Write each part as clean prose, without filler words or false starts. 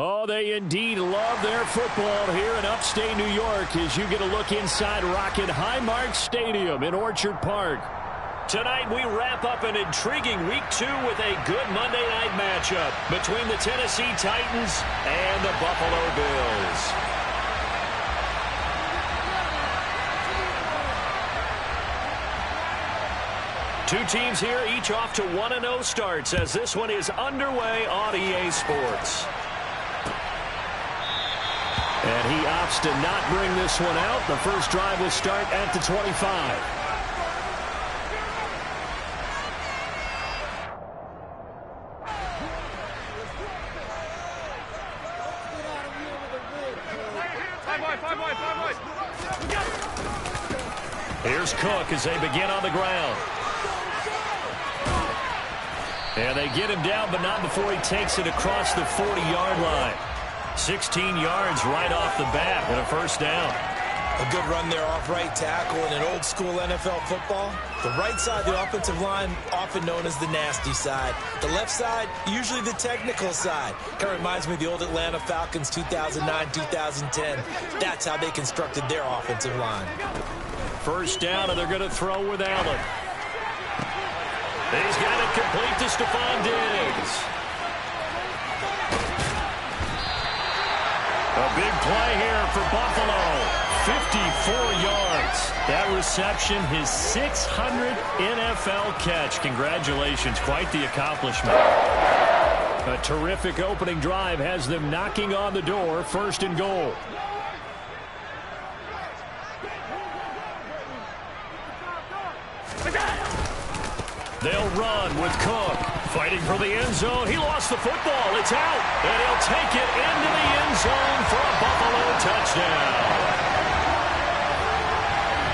Oh, they indeed love their football here in upstate New York as you get a look inside Rocket Highmark Stadium in Orchard Park. Tonight we wrap up an intriguing Week 2 with a good Monday night matchup between the Tennessee Titans and the Buffalo Bills. Two teams here, each off to 1-0 starts as this one is underway on EA Sports. And he opts to not bring this one out. The first drive will start at the 25. Here's Cook as they begin on the ground. And they get him down, but not before he takes it across the 40-yard line. 16 yards right off the bat and a first down. A good run there off right tackle in an old-school NFL football. The right side of the offensive line, often known as the nasty side. The left side, usually the technical side. Kind of reminds me of the old Atlanta Falcons 2009, 2010. That's how they constructed their offensive line. First down, and they're going to throw with Allen. He's got it complete to Stephon Diggs. A big play here for Buffalo. 54 yards. That reception, his 600th NFL catch. Congratulations. Quite the accomplishment. A terrific opening drive has them knocking on the door. First and goal. They'll run with Cook. Fighting for the end zone. He lost the football. It's out. And he'll take it into the end zone for a Buffalo touchdown.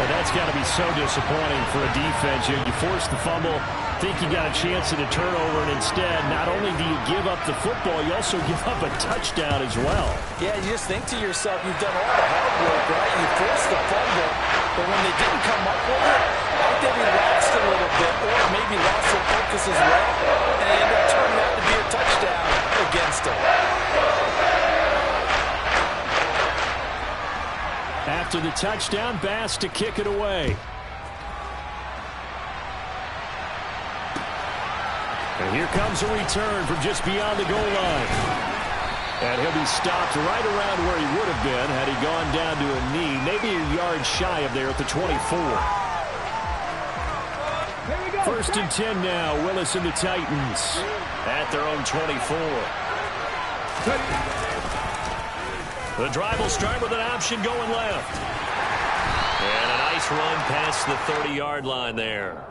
Well, that's got to be so disappointing for a defense. You force the fumble, think you got a chance at a turnover, and instead, not only do you give up the football, you also give up a touchdown as well. Yeah, you just think to yourself, you've done all the hard work, right? You forced the fumble, but when they didn't come up with it, I think they relaxed a little bit, or maybe lost their focus as well, and it ended up turning out to be a touchdown against them. After the touchdown, Bass to kick it away. And here comes a return from just beyond the goal line. And he'll be stopped right around where he would have been had he gone down to a knee, maybe a yard shy of there at the 24. First and 10 now, Willis and the Titans at their own 24. The drive will start with an option going left. And a nice run past the 30-yard line there.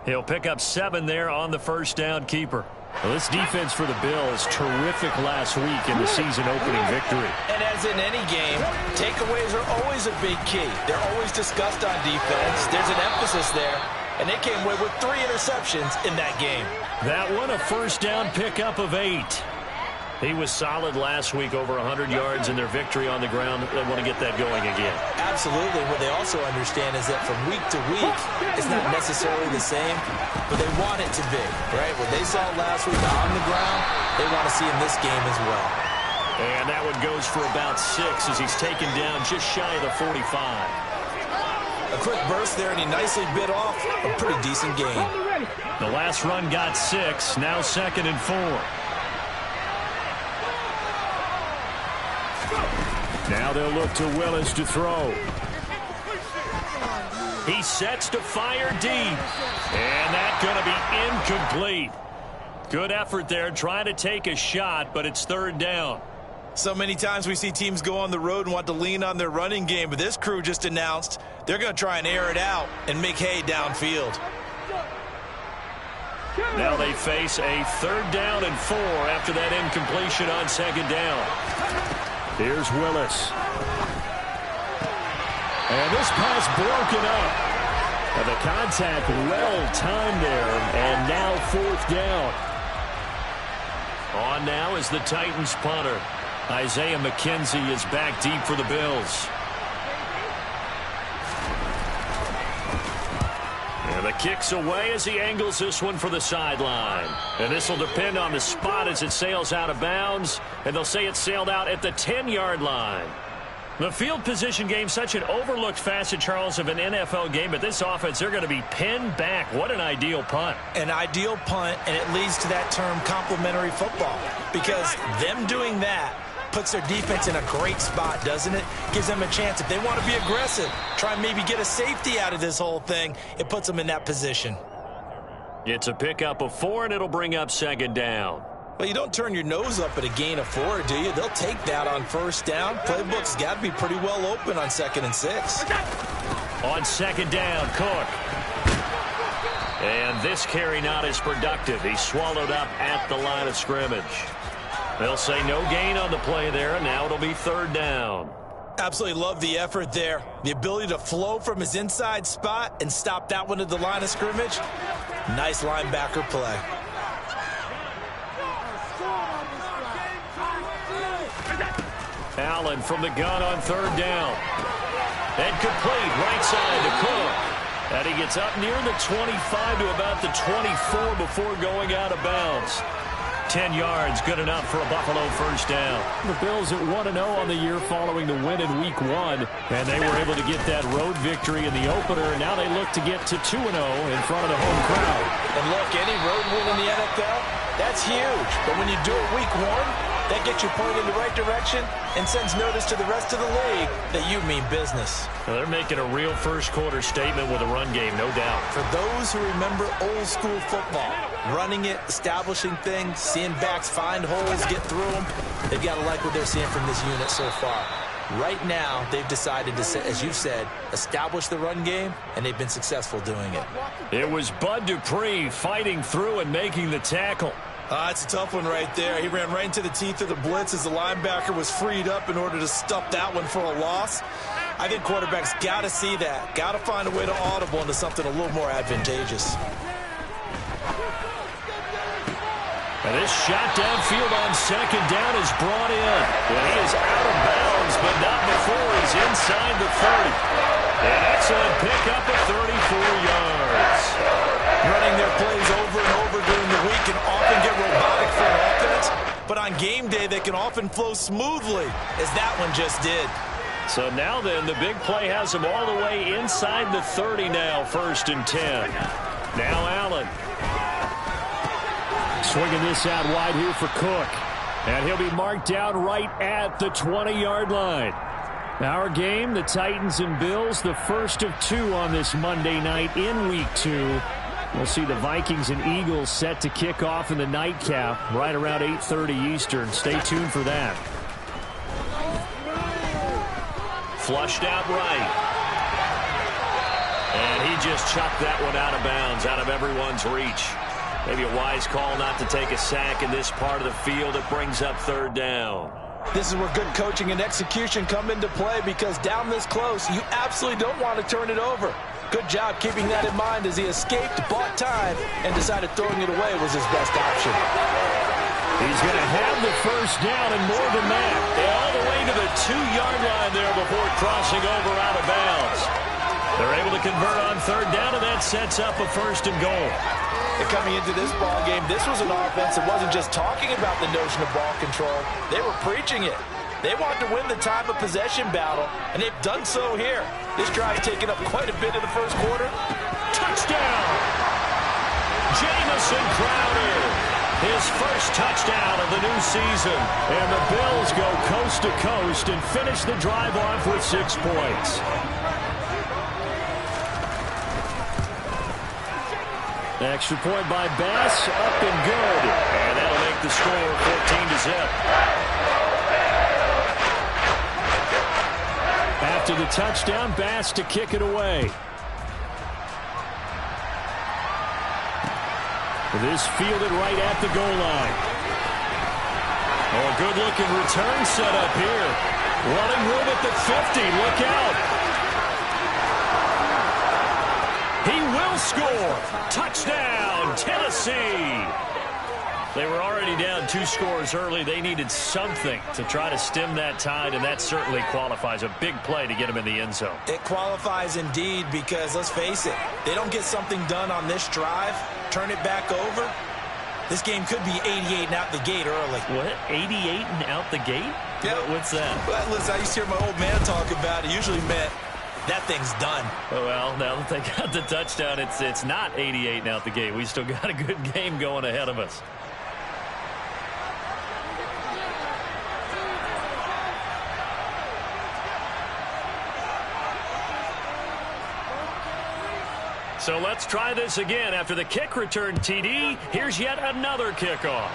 He'll pick up 7 there on the first down keeper. Well, this defense for the Bills, terrific last week in the season-opening victory. And as in any game, takeaways are always a big key. They're always discussed on defense. There's an emphasis there. And they came away with 3 interceptions in that game. That one, a first down pickup of 8. He was solid last week, over 100 yards in their victory on the ground. They want to get that going again. Absolutely. What they also understand is that from week to week, it's not necessarily the same, but they want it to be, right? What they saw last week on the ground, they want to see in this game as well. And that one goes for about 6 as he's taken down just shy of the 45. A quick burst there, and he nicely bit off a pretty decent gain. The last run got 6, now 2nd and 4. Now they'll look to Willis to throw. He sets to fire deep. And that's going to be incomplete. Good effort there trying to take a shot, but it's 3rd down. So many times we see teams go on the road and want to lean on their running game, but this crew just announced they're going to try and air it out and make hay downfield. Now they face a 3rd down and 4 after that incompletion on 2nd down. Here's Willis. And this pass broken up. And the contact well timed there. And now 4th down. On now is the Titans punter. Isaiah McKenzie is back deep for the Bills. And the kick's away as he angles this one for the sideline. And this will depend on the spot as it sails out of bounds. And they'll say it sailed out at the 10-yard line. The field position game, such an overlooked facet, Charles, of an NFL game. But this offense, they're going to be pinned back. What an ideal punt. An ideal punt, and it leads to that term complementary football. Because them doing that puts their defense in a great spot, doesn't it? Gives them a chance. If they want to be aggressive, try and maybe get a safety out of this whole thing, it puts them in that position. It's a pickup of 4, and it'll bring up second down. Well, you don't turn your nose up at a gain of 4, do you? They'll take that on first down. Playbook's got to be pretty well open on 2nd and 6. On second down, Cook. And this carry not as productive. He's swallowed up at the line of scrimmage. They'll say no gain on the play there, and now it'll be 3rd down. Absolutely love the effort there. The ability to flow from his inside spot and stop that one at the line of scrimmage. Nice linebacker play. Allen from the gun on 3rd down. And complete right side to Cook. And he gets up near the 25 to about the 24 before going out of bounds. 10 yards, good enough for a Buffalo first down. The Bills at 1-0 on the year following the win in Week 1. And they were able to get that road victory in the opener. And now they look to get to 2-0 in front of the home crowd. And look, any road win in the NFL, that's huge. But when you do it Week 1, that gets you pointed in the right direction and sends notice to the rest of the league that you mean business. Well, they're making a real first-quarter statement with a run game, no doubt. For those who remember old-school football, running it, establishing things, seeing backs find holes, get through them, they've got to like what they're seeing from this unit so far. Right now, they've decided to, as you said, establish the run game, and they've been successful doing it. It was Bud Dupree fighting through and making the tackle. It's a tough one right there. He ran right into the teeth of the blitz as the linebacker was freed up in order to stuff that one for a loss. I think quarterbacks got to see that. Got to find a way to audible into something a little more advantageous. And this shot downfield on second down is brought in. Well, he is out of bounds, but not before he's inside the 30. An excellent pickup of 34 yards. Running their plays over and over during the week can often get robotic for an offense, but on game day they can often flow smoothly, as that one just did. So now then, the big play has him all the way inside the 30 now, 1st and 10. Now Allen. Swinging this out wide here for Cook. And he'll be marked down right at the 20-yard line. Our game, the Titans and Bills, the first of 2 on this Monday night in Week 2. We'll see the Vikings and Eagles set to kick off in the nightcap right around 8:30 Eastern. Stay tuned for that. Flushed out right. And he just chucked that one out of bounds, out of everyone's reach. Maybe a wise call not to take a sack in this part of the field. It brings up 3rd down. This is where good coaching and execution come into play, because down this close, you absolutely don't want to turn it over. Good job keeping that in mind as he escaped, bought time, and decided throwing it away was his best option. He's going to have the first down and more than that. All the way to the 2-yard line there before crossing over out of bounds. They're able to convert on 3rd down, and that sets up a 1st and goal. And coming into this ball game, this was an offense that wasn't just talking about the notion of ball control. They were preaching it. They wanted to win the time of possession battle, and they've done so here. This drive's taken up quite a bit in the first quarter. Touchdown! Jamison Crowder, his first touchdown of the new season. And the Bills go coast to coast and finish the drive off with 6 points. Extra point by Bass, up and good. And that'll make the score 14-0. After the touchdown, Bass to kick it away. This fielded right at the goal line. Oh, a good-looking return set up here. Running room at the 50. Look out. He will score. Touchdown, Tennessee. They were already down 2 scores early. They needed something to try to stem that tide, and that certainly qualifies. A big play to get them in the end zone. It qualifies indeed because, let's face it, they don't get something done on this drive, turn it back over, this game could be 88 and out the gate early. What? 88 and out the gate? Yeah. What's that? Well, listen, I used to hear my old man talk about it. Usually meant that thing's done. Well, now that they got the touchdown, it's not 88 and out the gate. We still got a good game going ahead of us. So let's try this again. After the kick return TD, here's yet another kickoff.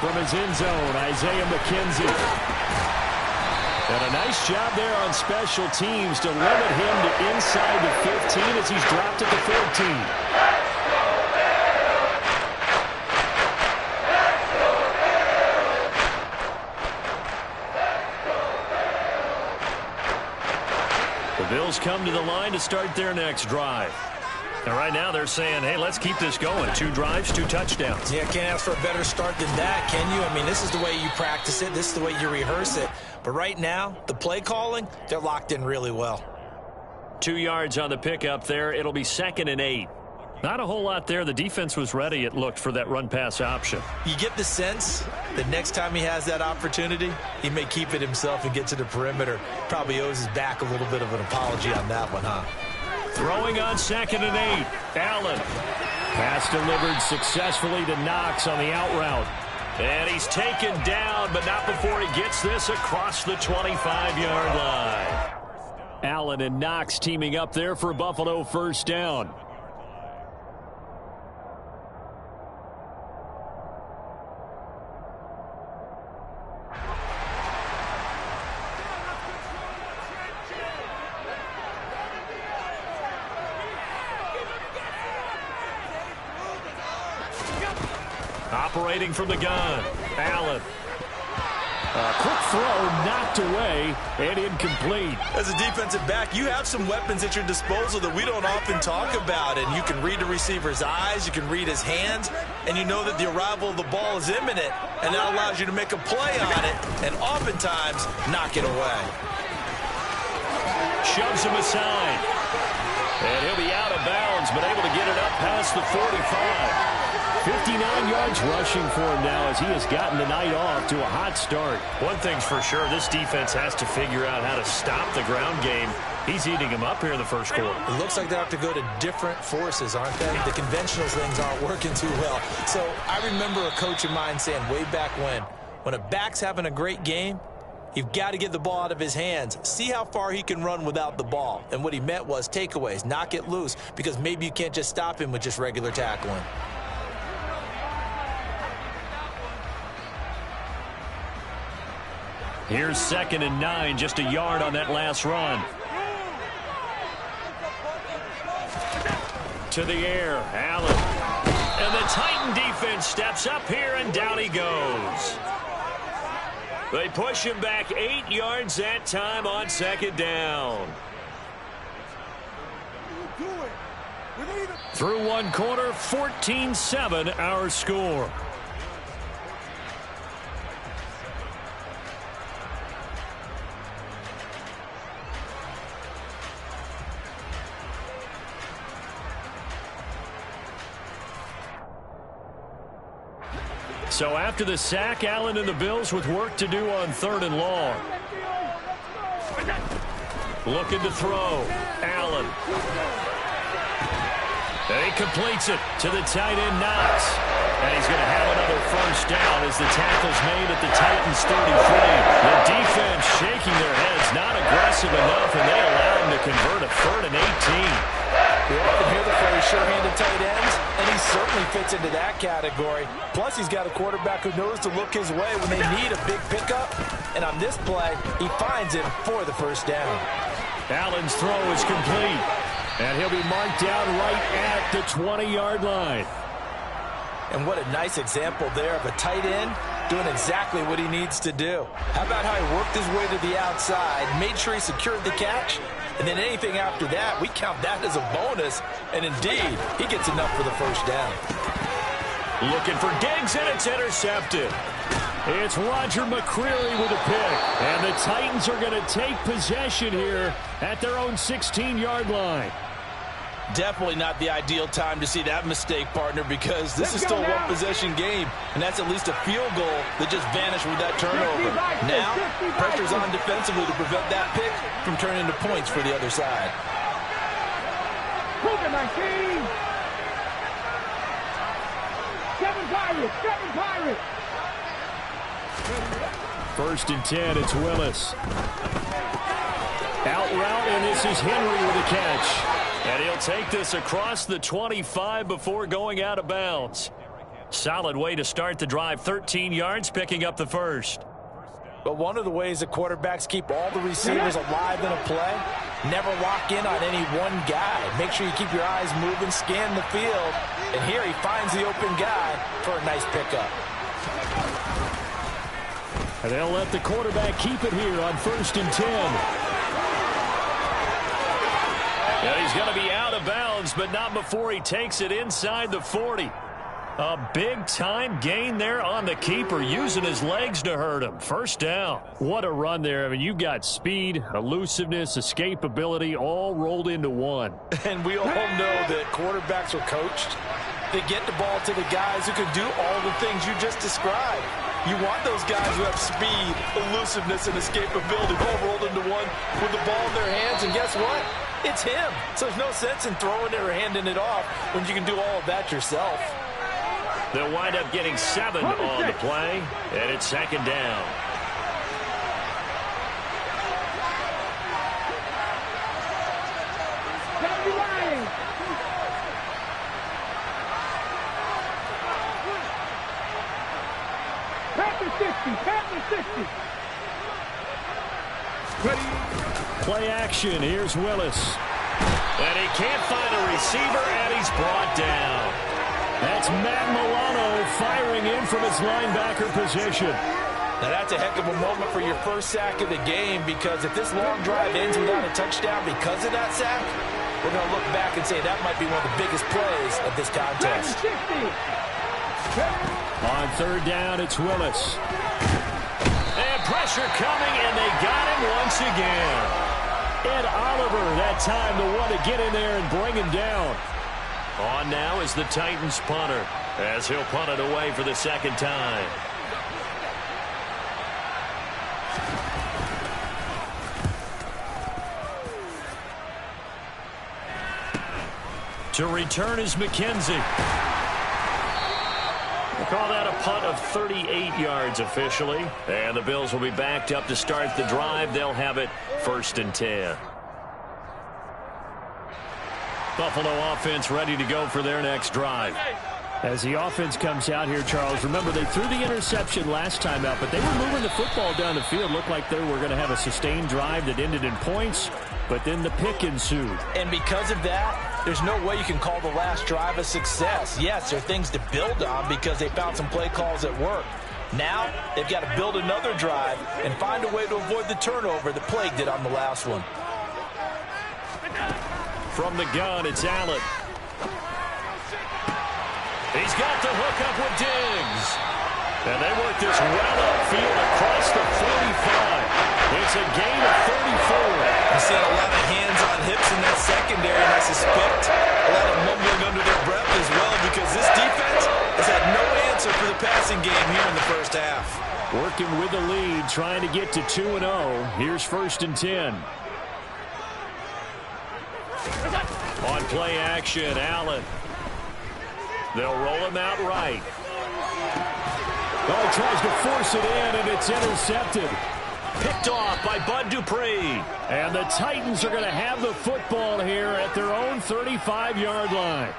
From his end zone, Isaiah McKenzie. And a nice job there on special teams to limit him to inside the 15 as he's dropped at the 14. The Bills come to the line to start their next drive. And right now they're saying, hey, let's keep this going. 2 drives, 2 touchdowns. Yeah, can't ask for a better start than that, can you? I mean, this is the way you practice it. This is the way you rehearse it. But right now, the play calling, they're locked in really well. 2 yards on the pickup there. It'll be 2nd and 8. Not a whole lot there. The defense was ready, it looked, for that run-pass option. You get the sense that next time he has that opportunity, he may keep it himself and get to the perimeter. Probably owes his back a little bit of an apology on that one, huh? Throwing on 2nd and 8. Allen. Pass delivered successfully to Knox on the out route. And he's taken down, but not before he gets this across the 25-yard line. Allen and Knox teaming up there for Buffalo first down. Operating from the gun, Allen. A quick throw knocked away and incomplete. As a defensive back, you have some weapons at your disposal that we don't often talk about. And you can read the receiver's eyes, you can read his hands, and you know that the arrival of the ball is imminent. And that allows you to make a play on it and oftentimes knock it away. Shoves him aside. And he'll be out of bounds, but able to get it up past the 45. 59 yards rushing for him now as he has gotten the night off to a hot start. One thing's for sure, this defense has to figure out how to stop the ground game. He's eating him up here in the first quarter. It looks like they have to go to different forces, aren't they? The conventional things aren't working too well. So I remember a coach of mine saying way back when a back's having a great game, you've got to get the ball out of his hands. See how far he can run without the ball. And what he meant was takeaways, knock it loose, because maybe you can't just stop him with just regular tackling. Here's 2nd and 9, just a yard on that last run. To the air, Allen. And the Titan defense steps up here, and down he goes. They push him back 8 yards that time on 2nd down. Through one quarter, 14-7 our score. So after the sack, Allen and the Bills with work to do on 3rd and long. Looking to throw. Allen. And he completes it to the tight end, Knox. And he's going to have another first down as the tackle's made at the Titans' 33. The defense shaking their heads, not aggressive enough, and they allow him to convert a 3rd and 18. We often hear the phrase sure-handed tight ends, and he certainly fits into that category. Plus, he's got a quarterback who knows to look his way when they need a big pickup. And on this play, he finds him for the first down. Allen's throw is complete. And he'll be marked down right at the 20-yard line. And what a nice example there of a tight end doing exactly what he needs to do. How about how he worked his way to the outside, made sure he secured the catch, And then anything after that, we count that as a bonus. And indeed, he gets enough for the first down. Looking for Diggs, and it's intercepted. It's Roger McCreary with a pick. And the Titans are going to take possession here at their own 16-yard line. Definitely not the ideal time to see that mistake, partner, because this is still a one-possession game, and that's at least a field goal that just vanished with that turnover. Now, pressure's on defensively to prevent that pick from turning into points for the other side. Seven Pirates! First and 10, it's Willis. Out route, and this is Henry with a catch. And he'll take this across the 25 before going out of bounds. Solid way to start the drive. 13 yards, picking up the first. But one of the ways the quarterbacks keep all the receivers alive in a play, never lock in on any one guy. Make sure you keep your eyes moving, scan the field. And here he finds the open guy for a nice pickup. And they'll let the quarterback keep it here on first and 10. And he's going to be out of bounds, but not before he takes it inside the 40. A big-time gain there on the keeper, using his legs to hurt him. First down. What a run there. I mean, you got speed, elusiveness, escapability, all rolled into one. And we all know that quarterbacks are coached. They get the ball to the guys who can do all the things you just described. You want those guys who have speed, elusiveness, and escapability all rolled into one with the ball in their hands. And guess what? It's him. So there's no sense in throwing it or handing it off when you can do all of that yourself. They'll wind up getting 7 on the play, and it's second down. Play action. Here's Willis. And he can't find a receiver, and he's brought down. That's Matt Milano firing in from his linebacker position. Now that's a heck of a moment for your first sack of the game, because if this long drive ends without a touchdown because of that sack, we're going to look back and say that might be one of the biggest plays of this contest. On third down, it's Willis. And pressure coming, and they got him once again. Ed Oliver, that time the one to get in there and bring him down. On now is the Titans punter, as he'll punt it away for the second time. To return is McKenzie. We'll call that a punt of 38 yards officially. And the Bills will be backed up to start the drive. They'll have it first and 10. Buffalo offense ready to go for their next drive. As the offense comes out here, Charles, remember they threw the interception last time out, but they were moving the football down the field. Looked like they were going to have a sustained drive that ended in points, but then the pick ensued. And because of that, there's no way you can call the last drive a success. Yes, there are things to build on because they found some play calls that work. Now, they've got to build another drive and find a way to avoid the turnover that plagued it on the last one. From the gun, it's Allen. He's got the hook up with Diggs. And they work this well upfield across the 45. It's a gain of 34. I'm seeing a lot of hands on hips in that secondary, and I suspect a lot of mumbling under their breath as well, because this defense has had no answer for the passing game here in the first half. Working with the lead, trying to get to 2-0. Here's first and 10. On play action, Allen. They'll roll him out right. Oh, he tries to force it in, and it's intercepted. Picked off by Bud Dupree. And the Titans are going to have the football here at their own 35-yard line.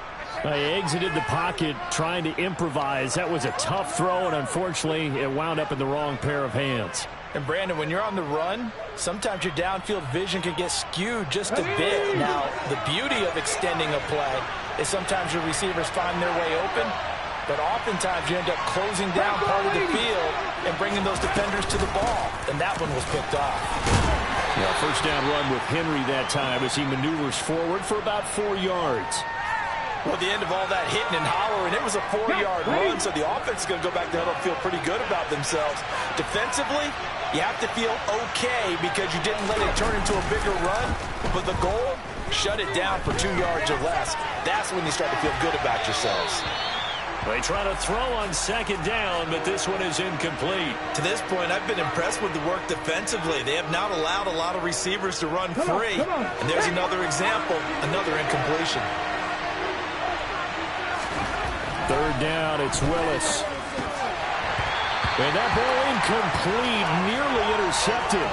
They exited the pocket trying to improvise. That was a tough throw, and unfortunately, it wound up in the wrong pair of hands. And, Brandon, when you're on the run, sometimes your downfield vision can get skewed just a bit. Now, the beauty of extending a play is sometimes your receivers find their way open, but oftentimes you end up closing down part of the field and bringing those defenders to the ball. And that one was picked off. Yeah, first down run with Henry that time as he maneuvers forward for about 4 yards. Well, at the end of all that hitting and hollering, it was a 4-yard run, so the offense is going to go back to huddle and feel pretty good about themselves. Defensively, you have to feel okay because you didn't let it turn into a bigger run, but the goal, shut it down for 2 yards or less. That's when you start to feel good about yourselves. They try to throw on second down, but this one is incomplete. To this point, I've been impressed with the work defensively. They have not allowed a lot of receivers to run free. And there's another example, another incompletion. Third down, it's Willis. And that ball incomplete, nearly intercepted.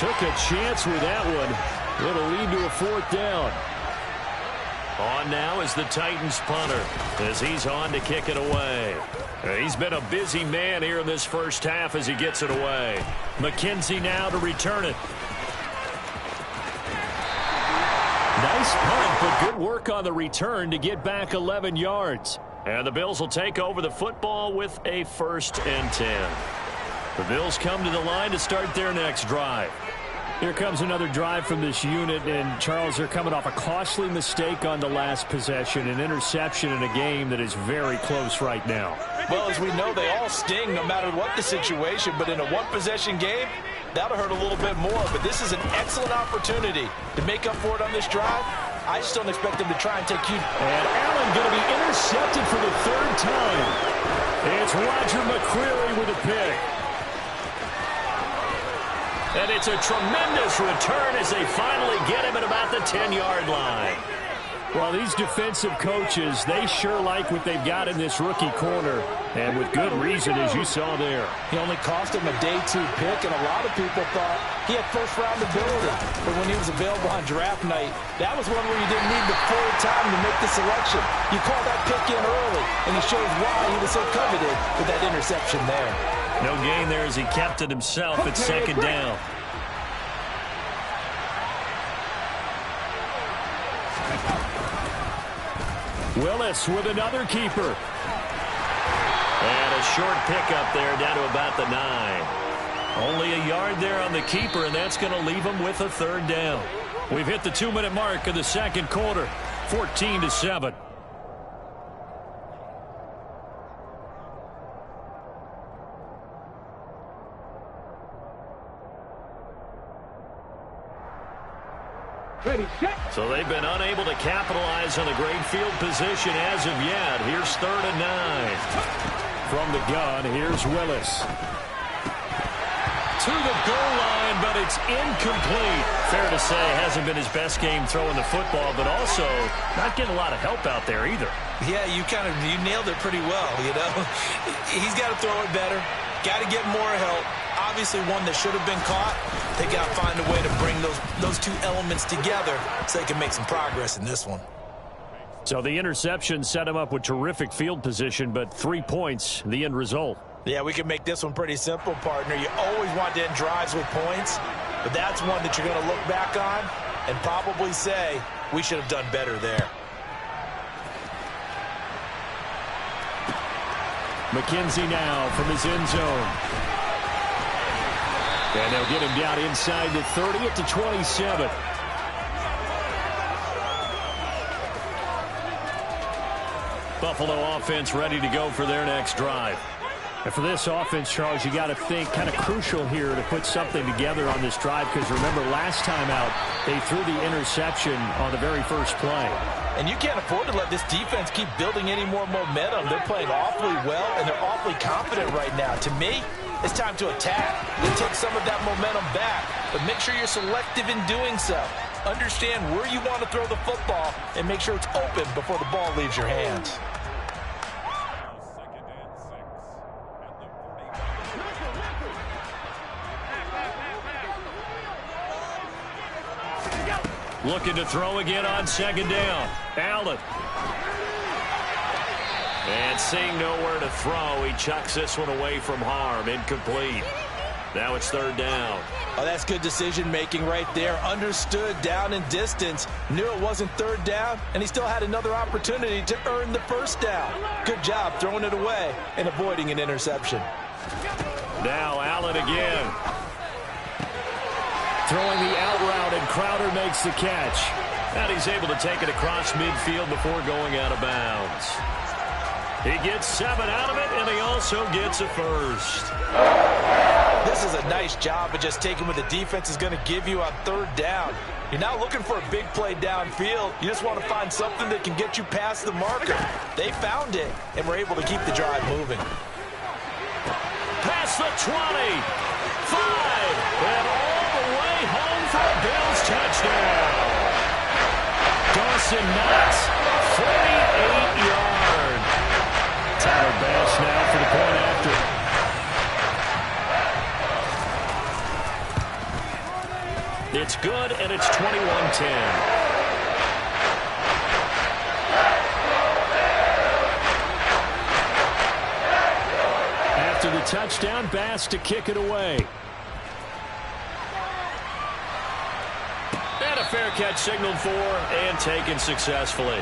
Took a chance with that one. It'll lead to a 4th down. On now is the Titans punter as he's on to kick it away. He's been a busy man here in this first half as he gets it away. McKenzie now to return it. Nice punt, but good work on the return to get back 11 yards. And the Bills will take over the football with a 1st and 10. The Bills come to the line to start their next drive. Here comes another drive from this unit, and Charles, they're coming off a costly mistake on the last possession, an interception in a game that is very close right now. Well, as we know, they all sting no matter what the situation, but in a one-possession game, that'll hurt a little bit more. But this is an excellent opportunity to make up for it on this drive. I just don't expect them to try and take you. And Allen going to be intercepted for the 3rd time. It's Roger McCreary with a pick. And it's a tremendous return as they finally get him at about the 10-yard line. Well, these defensive coaches, they sure like what they've got in this rookie corner, and with good reason, as you saw there. He only cost him a day 2 pick, and a lot of people thought he had first-round ability. But when he was available on draft night, that was one where you didn't need the full time to make the selection. You call that pick in early, and he shows why he was so coveted with that interception there. No gain there as he kept it himself at 2nd down. Willis with another keeper. And a short pickup there down to about the 9. Only a yard there on the keeper, and that's going to leave him with a 3rd down. We've hit the 2-minute mark of the 2nd quarter, 14-7. Ready, set. So they've been unable to capitalize on the great field position as of yet. Here's 3rd and 9. From the gun, here's Willis. To the goal line, but it's incomplete. Fair to say, hasn't been his best game throwing the football, but also not getting a lot of help out there either. Yeah, you nailed it pretty well, you know. He's got to throw it better. Got to get more help. Obviously one that should have been caught. They got to find a way to bring those 2 elements together so they can make some progress in this one. So the interception set him up with terrific field position, but 3 points, the end result. Yeah, we can make this one pretty simple, partner. You always want to end drives with points, but that's one that you're going to look back on and probably say, we should have done better there. McKenzie now from his end zone. And they'll get him down inside the 30 at the 27. Buffalo offense ready to go for their next drive. And for this offense, Charles, you got to think kind of crucial here to put something together on this drive, because remember last time out they threw the interception on the very first play. And you can't afford to let this defense keep building any more momentum. They're playing awfully well, and they're awfully confident right now. To me, it's time to attack and take some of that momentum back. But make sure you're selective in doing so. Understand where you want to throw the football and make sure it's open before the ball leaves your hands. Looking to throw again on 2nd down. Allen. And seeing nowhere to throw, he chucks this one away from harm. Incomplete. Now it's 3rd down. Oh, that's good decision-making right there. Understood down and distance. Knew it wasn't 3rd down, and he still had another opportunity to earn the 1st down. Good job throwing it away and avoiding an interception. Now Allen again. Throwing the out route, and Crowder makes the catch. And he's able to take it across midfield before going out of bounds. He gets 7 out of it, and he also gets a first. This is a nice job of just taking what the defense is going to give you on 3rd down. You're not looking for a big play downfield. You just want to find something that can get you past the marker. They found it, and were able to keep the drive moving. Past the 20, 5, and all the way home for a Bills touchdown. Dawson Knox, 48-yard. Tyler Bass now for the point after. It's good, and it's 21-10. After the touchdown, Bass to kick it away. And a fair catch signaled for and taken successfully.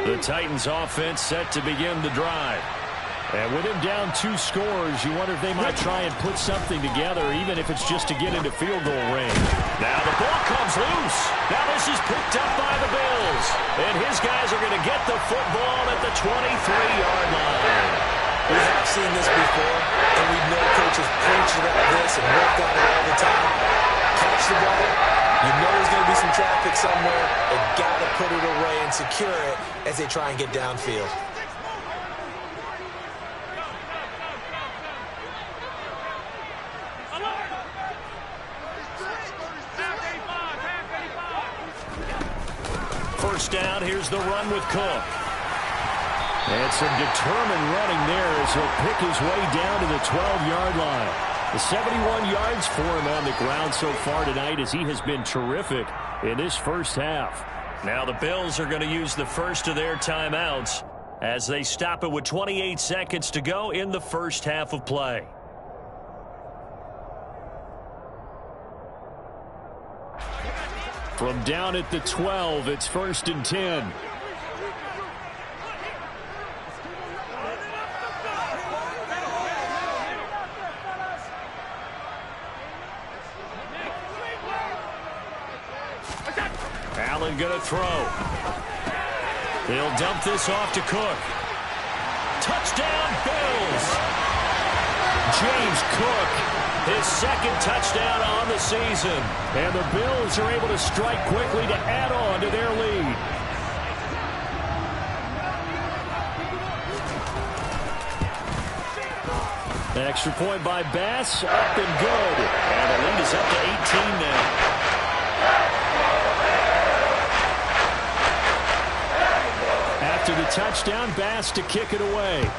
The Titans offense set to begin the drive. And with him down 2 scores, you wonder if they might try and put something together, even if it's just to get into field goal range. Now the ball comes loose. Now this is picked up by the Bills. And his guys are going to get the football at the 23-yard line. We have seen this before, and we know coaches preach about this and work on it all the time. Catch the ball. You know there's going to be some traffic somewhere. They've got to put it away and secure it as they try and get downfield. First down, here's the run with Cook. And some determined running there as he'll pick his way down to the 12-yard line. The 71 yards for him on the ground so far tonight as he has been terrific in this first half. Now the Bills are going to use the first of their timeouts as they stop it with 28 seconds to go in the first half of play. From down at the 12, it's 1st and 10. Allen going to throw. They'll dump this off to Cook. Touchdown, Bills! James Cook, his 2nd touchdown on the season. And the Bills are able to strike quickly to add on to their lead. Extra point by Bass, up and good. And the lead is up to 18 now. After the touchdown, Bass to kick it away.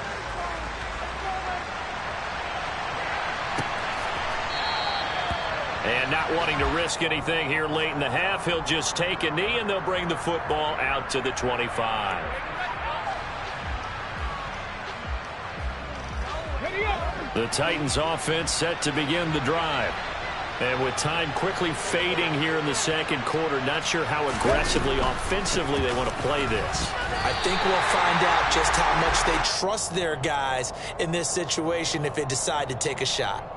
And not wanting to risk anything here late in the half, he'll just take a knee, and they'll bring the football out to the 25. The Titans offense set to begin the drive. And with time quickly fading here in the second quarter, not sure how aggressively, offensively they want to play this. I think we'll find out just how much they trust their guys in this situation if they decide to take a shot.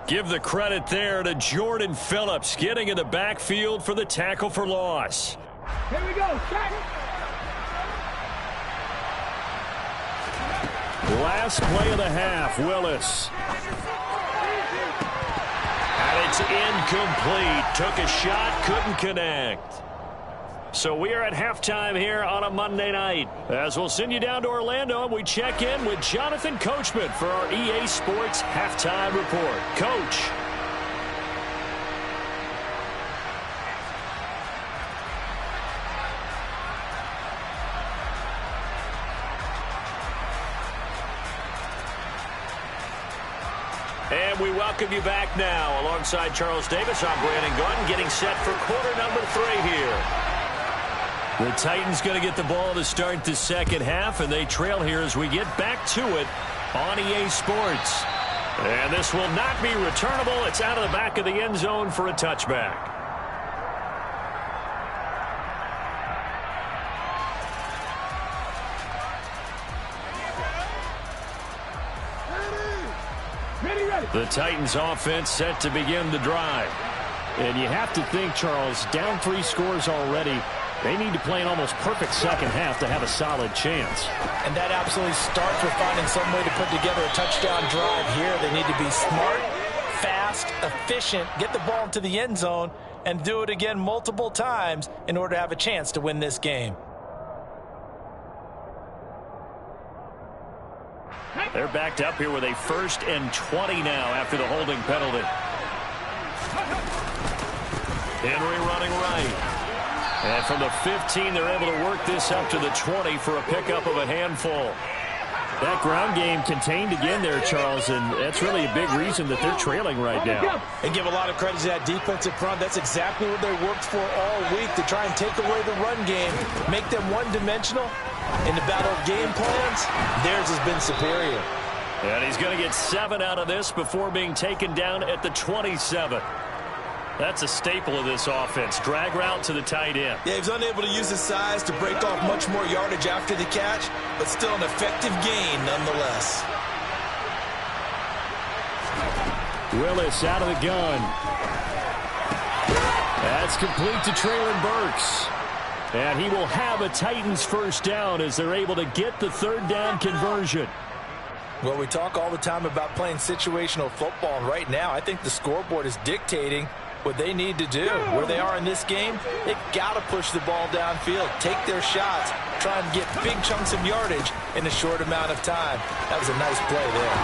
Give the credit there to Jordan Phillips, getting in the backfield for the tackle for loss. Here we go, check. Last play of the half, Willis. And it's incomplete. Took a shot, couldn't connect. So we are at halftime here on a Monday night. As we'll send you down to Orlando, and we check in with Jonathan Coachman for our EA Sports Halftime Report. Coach. And we welcome you back now. Alongside Charles Davis, I'm Brandon Gordon, getting set for quarter number 3 here. The Titans going to get the ball to start the second half, and they trail here as we get back to it on EA Sports. And this will not be returnable. It's out of the back of the end zone for a touchback. The Titans offense set to begin the drive. And you have to think, Charles, down 3 scores already. They need to play an almost perfect second half to have a solid chance. And that absolutely starts with finding some way to put together a touchdown drive here. They need to be smart, fast, efficient, get the ball into the end zone, and do it again multiple times in order to have a chance to win this game. They're backed up here with a 1st and 20 now after the holding penalty. Henry running right. And from the 15, they're able to work this up to the 20 for a pickup of a handful. That ground game contained again there, Charles, and that's really a big reason that they're trailing right now. And give a lot of credit to that defensive front. That's exactly what they worked for all week, to try and take away the run game, make them one-dimensional. In the battle of game plans, theirs has been superior. And he's going to get 7 out of this before being taken down at the 27. That's a staple of this offense. Drag route to the tight end. Yeah, he was unable to use his size to break off much more yardage after the catch, but still an effective gain nonetheless. Willis out of the gun. That's complete to Traylon Burks. And he will have a Titans 1st down as they're able to get the 3rd down conversion. Well, we talk all the time about playing situational football, and right now I think the scoreboard is dictating what they need to do. Where they are in this game, they've got to push the ball downfield, take their shots, try and get big chunks of yardage in a short amount of time. That was a nice play there.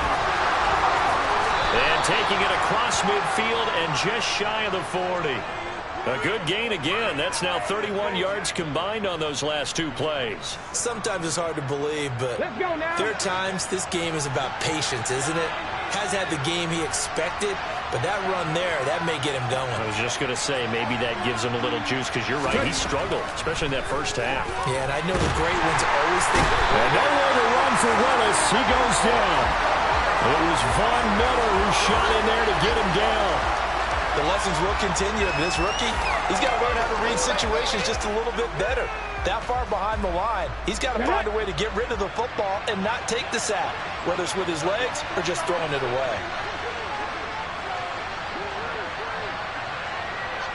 And taking it across midfield and just shy of the 40. A good gain again. That's now 31 yards combined on those last 2 plays. Sometimes it's hard to believe, but there are times this game is about patience, isn't it? Has had the game he expected, but that run there, that may get him going. I was just going to say, maybe that gives him a little juice, because you're right, he struggled, especially in that 1st half. Yeah, and I know the great ones always think. And nowhere to run for Willis. He goes down. It was Von Miller who shot in there to get him down. The lessons will continue. This rookie, he's got to learn how to read situations just a little bit better. That far behind the line, he's got to find a way to get rid of the football and not take the sack, whether it's with his legs or just throwing it away.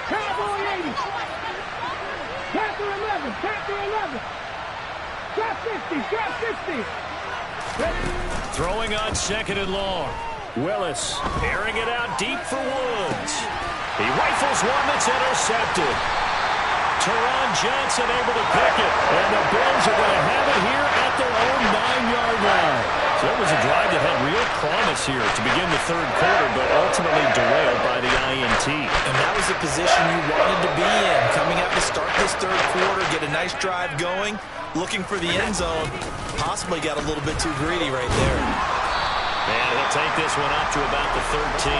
Cowboy 80. Panther 11. Panther 11. Trap 50. Trap 50. Throwing on 2nd and long. Willis airing it out deep for Woods. He rifles one that's intercepted. Teron Johnson able to pick it. And the Bills are going to have it here at their own 9-yard line. So it was a drive that had real promise here to begin the 3rd quarter, but ultimately derailed by the INT. And that was the position you wanted to be in. Coming out to start this 3rd quarter, get a nice drive going, looking for the end zone. Possibly got a little bit too greedy right there. And he'll take this one up to about the 13.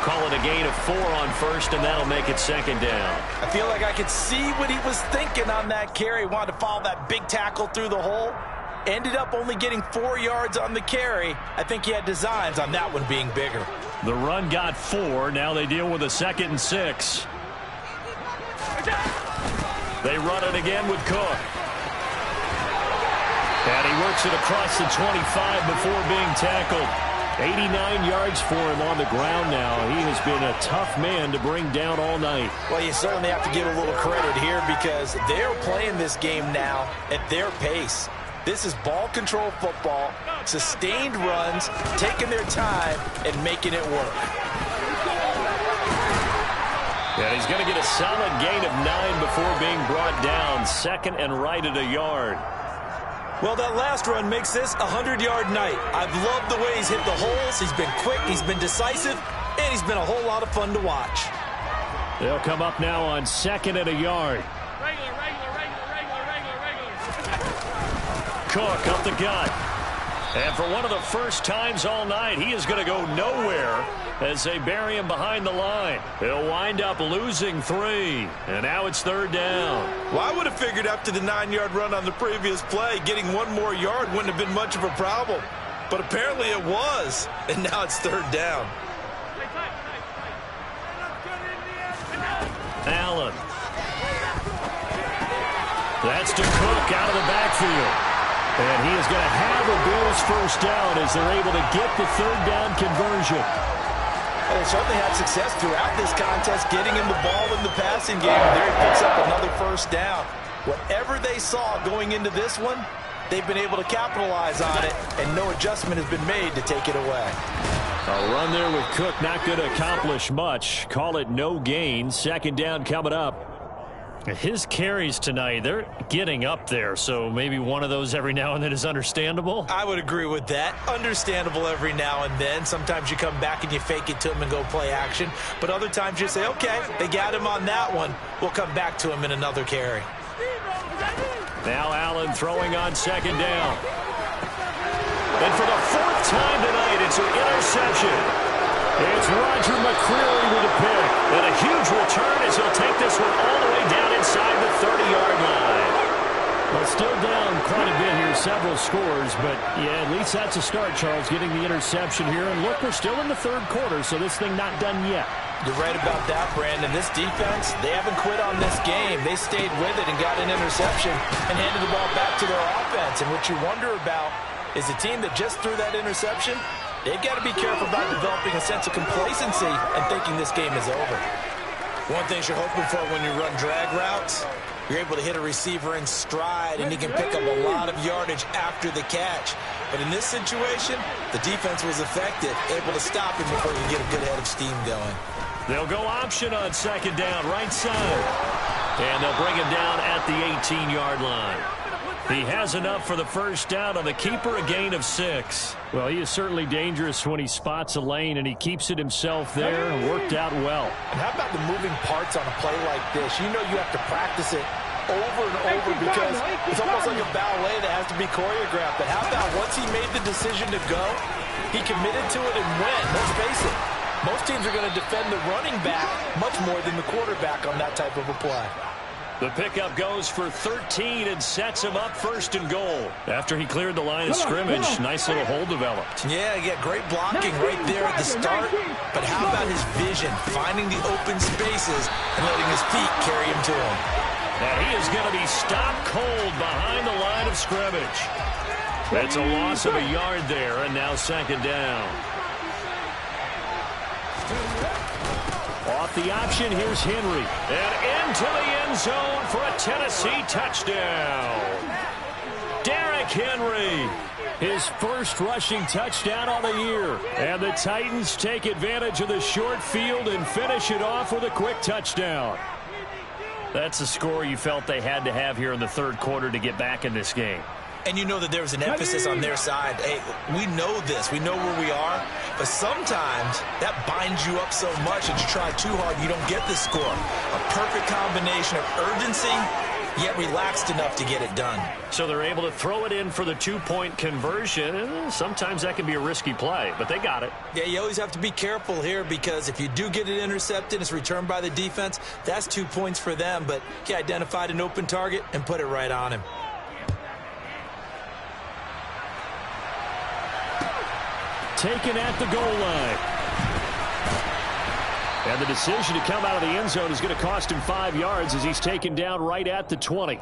Call it a gain of 4 on 1st, and that'll make it 2nd down. I feel like I could see what he was thinking on that carry. He wanted to follow that big tackle through the hole. Ended up only getting 4 yards on the carry. I think he had designs on that one being bigger. The run got 4. Now they deal with a 2nd and 6. They run it again with Cook. And he works it across the 25 before being tackled. 89 yards for him on the ground now. He has been a tough man to bring down all night. Well, you certainly have to give a little credit here because they're playing this game now at their pace. This is ball control football, sustained runs, taking their time and making it work. And he's going to get a solid gain of 9 before being brought down. 2nd and right at a yard. Well, that last run makes this a 100-yard night. I've loved the way he's hit the holes. He's been quick, he's been decisive, and he's been a whole lot of fun to watch. They'll come up now on 2nd and a yard. Regular. Cook up the gut. And for one of the first times all night, he is going to go nowhere as they bury him behind the line. He'll wind up losing 3. And now it's 3rd down. Well, I would have figured after the 9-yard run on the previous play, getting 1 more yard wouldn't have been much of a problem. But apparently it was, and now it's third down. Allen. That's to Cook out of the backfield. And he is going to have a Bills first down as they're able to get the third down conversion. Well, they certainly had success throughout this contest getting him the ball in the passing game. There he picks up another first down. Whatever they saw going into this one, they've been able to capitalize on it, and no adjustment has been made to take it away. A run there with Cook not going to accomplish much. Call it no gain. Second down coming up. His carries tonight, they're getting up there, so maybe one of those every now and then is understandable. I would agree with that. Understandable every now and then. Sometimes you come back and you fake it to him and go play action. But other times you say, okay, they got him on that one. We'll come back to him in another carry. Now Allen throwing on second down. And for the fourth time tonight, it's an interception. It's Roger McCreary with a pick. And a huge return as he'll take this one all the way down inside the 30-yard line. Well, still down quite a bit here, several scores. But, yeah, at least that's a start, Charles, getting the interception here. And, look, we're still in the third quarter, so this thing not done yet. You're right about that, Brandon. This defense, they haven't quit on this game. They stayed with it and got an interception and handed the ball back to their offense. And what you wonder about is the team that just threw that interception, they've got to be careful about developing a sense of complacency and thinking this game is over. One thing you're hoping for when you run drag routes, you're able to hit a receiver in stride and he can pick up a lot of yardage after the catch. But in this situation, the defense was effective, able to stop him before you get a good head of steam going. They'll go option on second down, right side. And they'll bring him down at the 18-yard line. He has enough for the first down on the keeper, a gain of 6. Well, he is certainly dangerous when he spots a lane, and he keeps it himself there and worked out well. And how about the moving parts on a play like this? You know you have to practice it over and over because it's almost like a ballet that has to be choreographed. But how about once he made the decision to go, he committed to it and went. Let's face it. Most teams are going to defend the running back much more than the quarterback on that type of a play. The pickup goes for 13 and sets him up first and goal. After he cleared the line of scrimmage, nice little hole developed. Yeah, great blocking right there at the start. But how about his vision, finding the open spaces and letting his feet carry him to him? And he is going to be stopped cold behind the line of scrimmage. That's a loss of a yard there, and now second down. Off the option, here's Henry. And into the end zone for a Tennessee touchdown. Derrick Henry, his first rushing touchdown on the year. And the Titans take advantage of the short field and finish it off with a quick touchdown. That's a score you felt they had to have here in the third quarter to get back in this game. And you know that there was an emphasis on their side. Hey, we know this. We know where we are. But sometimes that binds you up so much that you try too hard, you don't get the score. A perfect combination of urgency, yet relaxed enough to get it done. So they're able to throw it in for the two-point conversion. Sometimes that can be a risky play, but they got it. Yeah, you always have to be careful here because if you do get it intercepted, it's returned by the defense, that's 2 points for them. But he identified an open target and put it right on him. Taken at the goal line. And the decision to come out of the end zone is going to cost him 5 yards as he's taken down right at the 20.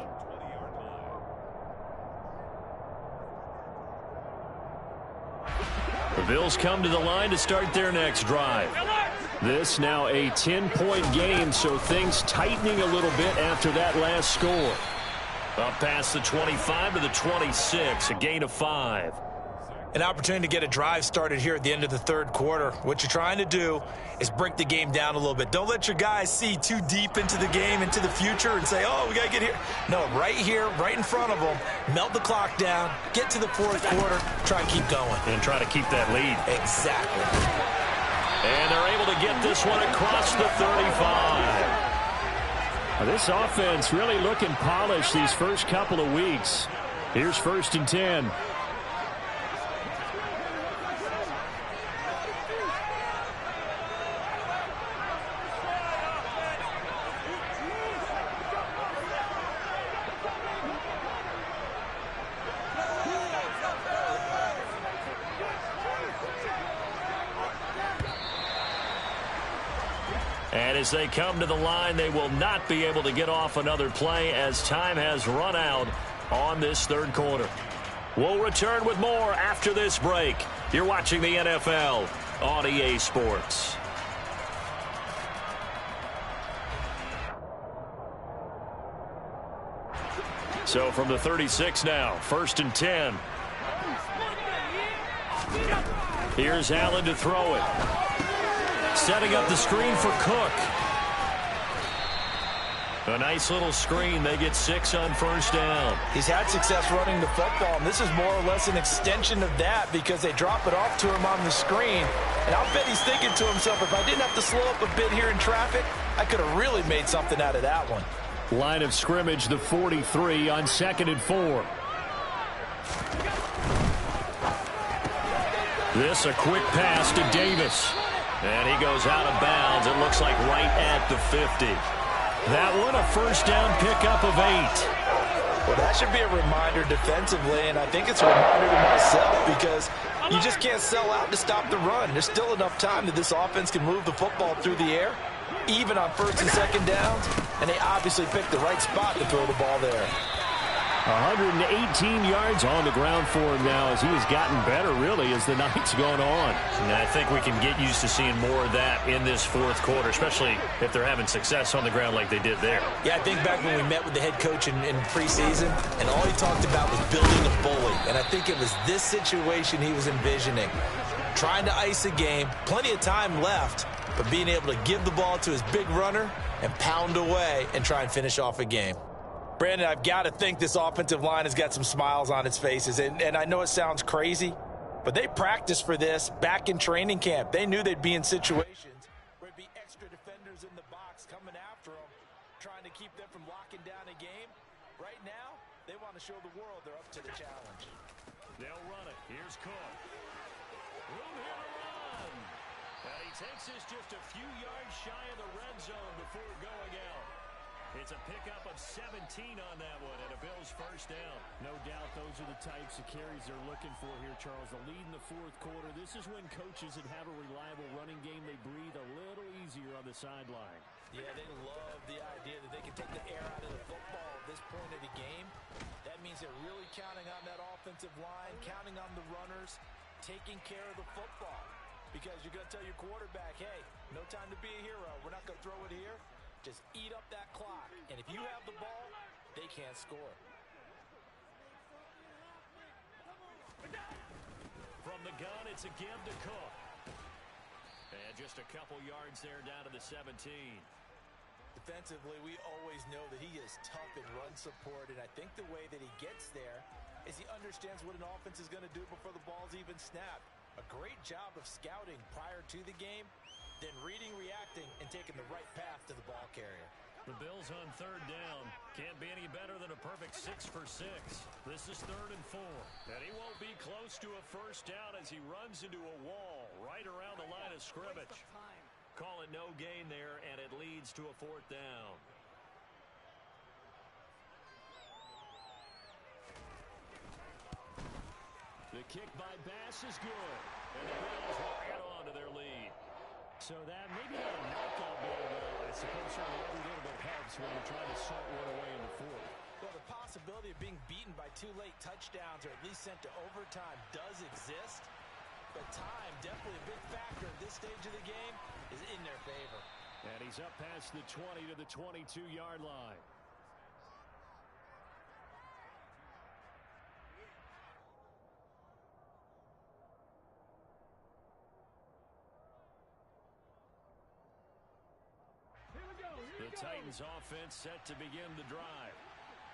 The Bills come to the line to start their next drive. This now a 10-point game, so things tightening a little bit after that last score. Up past the 25 to the 26, a gain of 5. An opportunity to get a drive started here at the end of the third quarter. What you're trying to do is break the game down a little bit. Don't let your guys see too deep into the game, into the future, and say, oh, we got to get here. No, right here, right in front of them, melt the clock down, get to the fourth quarter, try and keep going. And try to keep that lead. Exactly. And they're able to get this one across the 35. This offense really looking polished these first couple of weeks. Here's first and 10. And as they come to the line, they will not be able to get off another play as time has run out on this third quarter. We'll return with more after this break. You're watching the NFL on EA Sports. So from the 36 now, 1st and 10. Here's Allen to throw it. Setting up the screen for Cook. A nice little screen. They get 6 on 1st down. He's had success running the football, and this is more or less an extension of that because they drop it off to him on the screen. And I'll bet he's thinking to himself, if I didn't have to slow up a bit here in traffic, I could have really made something out of that one. Line of scrimmage, the 43 on 2nd and 4. This a quick pass to Davis. And he goes out of bounds. It looks like right at the 50. That one a 1st down pickup of 8. Well, that should be a reminder defensively, and I think it's a reminder to myself because you just can't sell out to stop the run. There's still enough time that this offense can move the football through the air, even on 1st and 2nd downs, and they obviously picked the right spot to throw the ball there. 118 yards on the ground for him now as he has gotten better, really, as the night's gone on. And I think we can get used to seeing more of that in this 4th quarter, especially if they're having success on the ground like they did there. Yeah, I think back when we met with the head coach in preseason, and all he talked about was building a bully. And I think it was this situation he was envisioning. Trying to ice a game, plenty of time left, but being able to give the ball to his big runner and pound away and try and finish off a game. Brandon, I've got to think this offensive line has got some smiles on its faces. And I know it sounds crazy, but they practiced for this back in training camp. They knew they'd be in situations where it'd be extra defenders in the box coming after them, trying to keep them from locking down a game. Right now, they want to show the world they're up to the challenge. They'll run it. Here's Cook. Room here to run. And he takes us just a few yards shy of the red zone before going out. It's a pickup of 17 on that one, and a Bills 1st down. No doubt those are the types of carries they're looking for here, Charles. The lead in the 4th quarter. This is when coaches that have a reliable running game, they breathe a little easier on the sideline. Yeah, they love the idea that they can take the air out of the football at this point of the game. That means they're really counting on that offensive line, counting on the runners, taking care of the football. Because you're going to tell your quarterback, hey, no time to be a hero. We're not going to throw it here. Just eat up that clock. And if you have the ball, they can't score. From the gun, it's a give to Cook. And just a couple yards there down to the 17. Defensively, we always know that he is tough in run support. And I think the way that he gets there is he understands what an offense is going to do before the ball's even snapped. A great job of scouting prior to the game, then reading, reacting, and taking the right path to the ball carrier. The Bills on 3rd down. Can't be any better than a perfect 6 for 6. This is 3rd and 4. And he won't be close to a 1st down as he runs into a wall right around the line of scrimmage. Call it no gain there, and it leads to a 4th down. The kick by Bass is good, and the Bills will add on to their lead. So that maybe not a knockout ball, but I suppose certainly every little bit helps when you're trying to salt one away in the 4th. Well, the possibility of being beaten by 2 late touchdowns or at least sent to overtime does exist, but time, definitely a big factor at this stage of the game, is in their favor. And he's up past the 20 to the 22-yard line. The Titans offense set to begin the drive.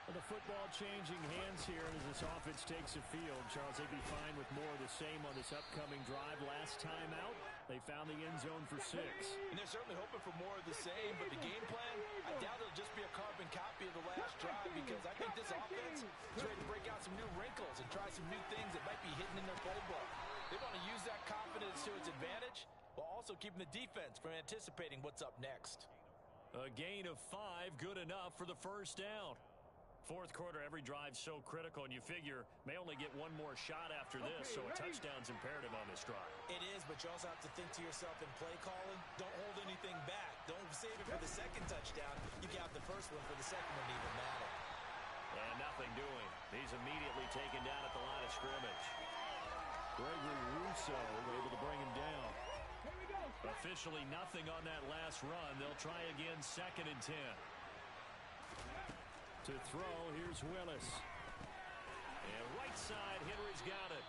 The football changing hands here as this offense takes the field. Charles, they'd be fine with more of the same on this upcoming drive. Last time out, they found the end zone for 6. And they're certainly hoping for more of the same, but the game plan, I doubt it'll just be a carbon copy of the last drive because I think this offense is ready to break out some new wrinkles and try some new things that might be hidden in their playbook. They want to use that confidence to its advantage while also keeping the defense from anticipating what's up next. A gain of 5, good enough for the 1st down. Fourth quarter, every drive so critical, and you figure may only get one more shot after this, so a touchdown's imperative on this drive. It is, but you also have to think to yourself in play calling, don't hold anything back. Don't save it for the second touchdown. You got the first one for the second one to even matter. And nothing doing. He's immediately taken down at the line of scrimmage. Gregory Rousseau able to bring him down. Here we go. Officially nothing on that last run. They'll try again, 2nd and 10. To throw, here's Willis. And right side, Henry's got it.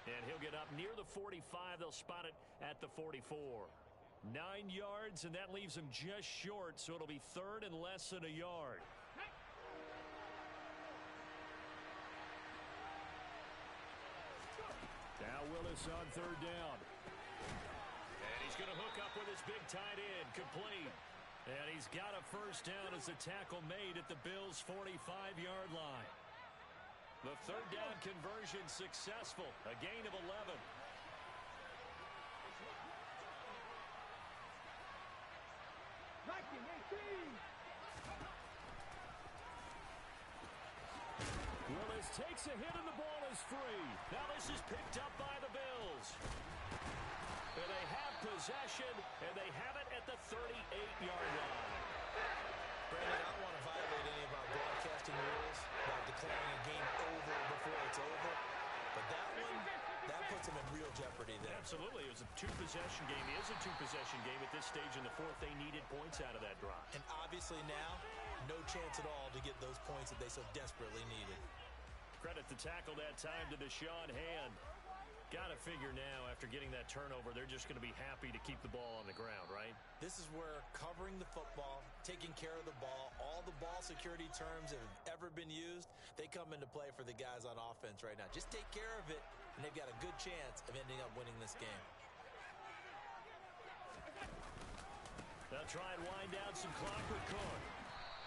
And he'll get up near the 45. They'll spot it at the 44. 9 yards, and that leaves him just short, so it'll be 3rd and less than a yard. Now Willis on 3rd down. And he's going to hook up with his big tight end, complete. And he's got a first down as the tackle made at the Bills' 45-yard line. The 3rd down conversion successful, a gain of 11. Willis takes a hit and the ball is free. Now this is picked up by the Bills. And they have possession, and they have it at the 38-yard line. Brandon, I don't want to violate any of our broadcasting rules about declaring a game over before it's over. But that one, that puts them in real jeopardy there. Absolutely. It was a two-possession game. It is a two-possession game at this stage in the fourth. They needed points out of that drive. And obviously now, no chance at all to get those points that they so desperately needed. Credit the tackle that time to Deshaun Hand. Got to figure now, after getting that turnover, they're just going to be happy to keep the ball on the ground, right? This is where covering the football, taking care of the ball, all the ball security terms that have ever been used, they come into play for the guys on offense right now. Just take care of it, and they've got a good chance of ending up winning this game. They'll try and wind down some clock with Cook.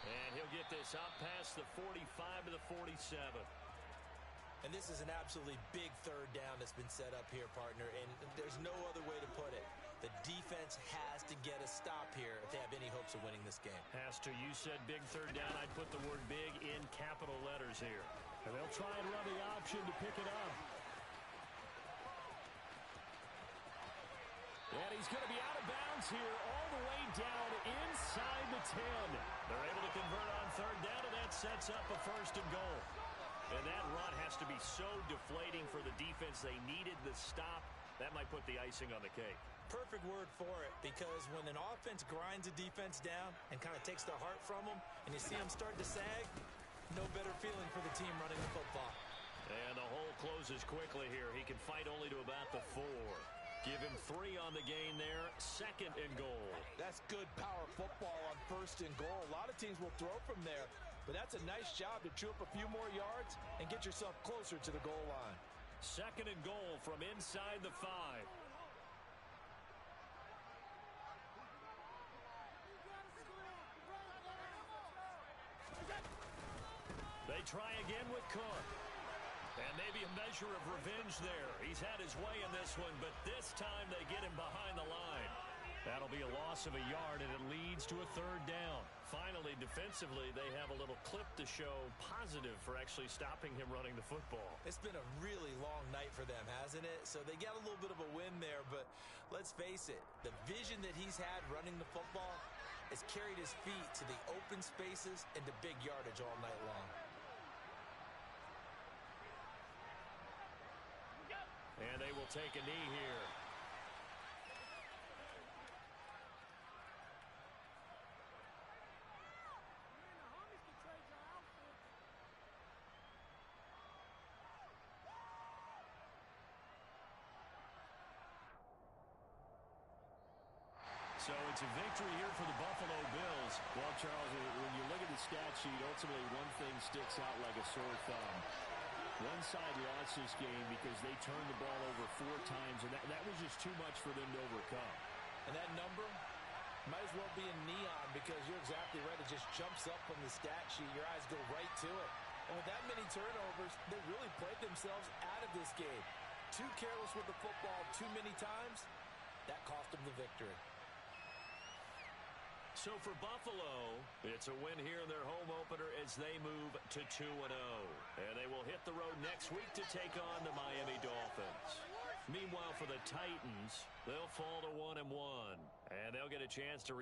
And he'll get this out past the 45 to the 47. And this is an absolutely big 3rd down that's been set up here, partner, and there's no other way to put it. The defense has to get a stop here if they have any hopes of winning this game. Has to. You said big 3rd down. I'd put the word big in capital letters here. And they'll try and run the option to pick it up. And he's going to be out of bounds here all the way down inside the 10. They're able to convert on 3rd down, and that sets up a 1st and goal. And that run has to be so deflating for the defense. They needed the stop. That might put the icing on the cake. Perfect word for it, because when an offense grinds a defense down and kind of takes their heart from them, and you see them start to sag, no better feeling for the team running the football. And the hole closes quickly here. He can fight only to about the 4. Give him 3 on the gain there. 2nd and goal. That's good power football on 1st and goal. A lot of teams will throw from there, but that's a nice job to chew up a few more yards and get yourself closer to the goal line. 2nd and goal from inside the 5. They try again with Cook. And maybe a measure of revenge there. He's had his way in this one, but this time they get him behind the line. That'll be a loss of a yard, and it leads to a 3rd down. Finally, defensively, they have a little clip to show positive for actually stopping him running the football. It's been a really long night for them, hasn't it? So they got a little bit of a win there, but let's face it, the vision that he's had running the football has carried his feet to the open spaces and to big yardage all night long. And they will take a knee here. So it's a victory here for the Buffalo Bills. Well, Charles, when you look at the stat sheet, ultimately one thing sticks out like a sore thumb. One side lost this game because they turned the ball over 4 times, and that was just too much for them to overcome. And that number might as well be in neon, because you're exactly right. It just jumps up from the stat sheet. Your eyes go right to it. And with that many turnovers, they really played themselves out of this game. Too careless with the football too many times. That cost them the victory. So for Buffalo, it's a win here in their home opener as they move to 2-0. And they will hit the road next week to take on the Miami Dolphins. Meanwhile, for the Titans, they'll fall to 1-1. And they'll get a chance to